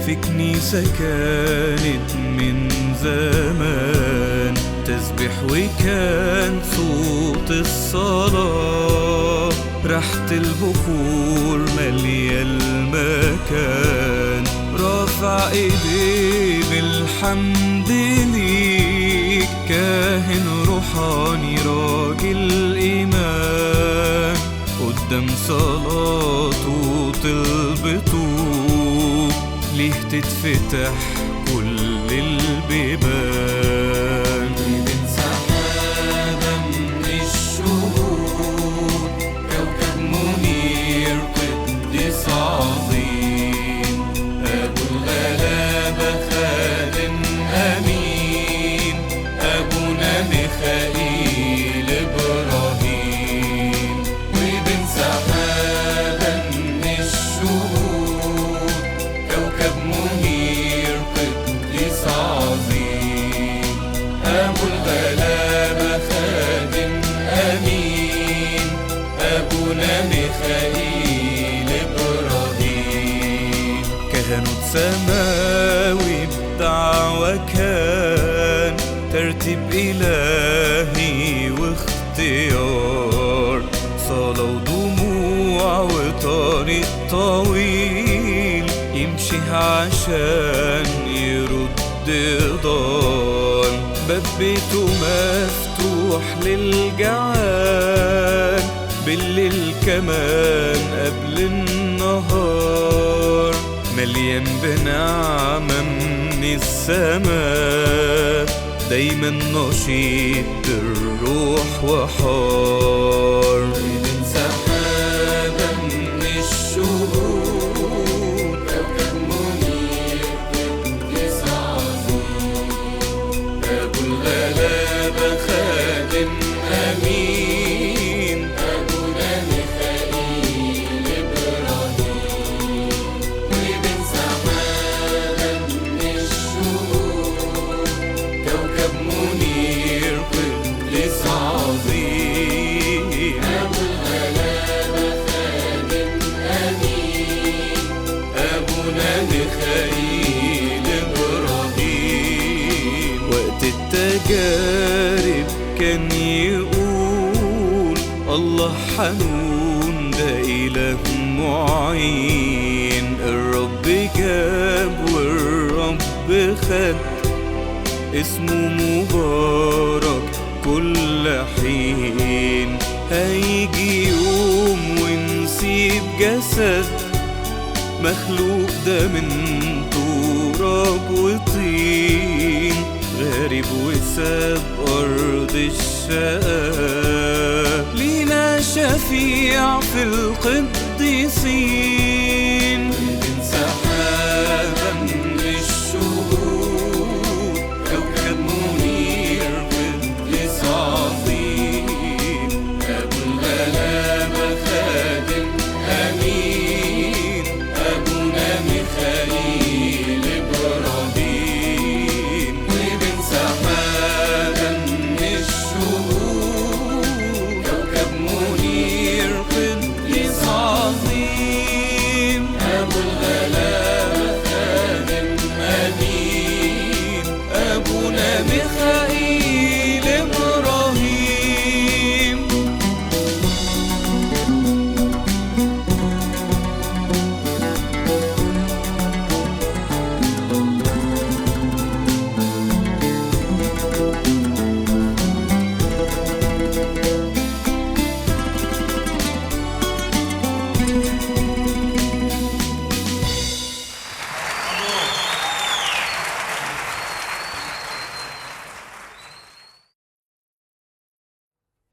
في كنيسة كانت من زمان تسبح وكان صوت الصلاة، ريحة البخور مالية المكان، رافع ايديه بالحمد ليك، كاهن روحاني راجل ايمان، قدام صلاته طلبته ليه تتفتح كل البيبان. من سحابة من الشهود كوكب منير قديس عظيم، أبو الغلابة خادم أمين، أبونا ميخائيل إبراهيم. ومن سحابة من الشهود كوكب منير قديس عظيم، أبو الغلابة خادم أمين، أبونا ميخائيل إبراهيم. كهنوت سماوي بدعوة كان، ترتيب إلهي واختيار، صلاة ودموع وطريق طويل يمشي عشان يرد ضال، باب بيته مفتوح للجعان، بالليل كمان قبل النهار، مليان بنعمة من السماء، دايما نشيط بالروح وحار. من سحابة من الشهود كوكب منير قديس عظيم، أبو الغلابة خادم أمين، أبونا ميخائيل إبراهيم. ومن سحابة من الشهود كوكب منير قديس عظيم، أبو الغلابة خادم أمين، أبونا ميخائيل إبراهيم. وقت التجارب كان يقول الله حنون ده إله معين، الرب جاب والرب خد، اسمه مبارك كل حين. هيجي يوم ونسيب جسد مخلوق ده من تراب وطين، غريب وساب أرض الشقاء، لينا شفيع في القديسين.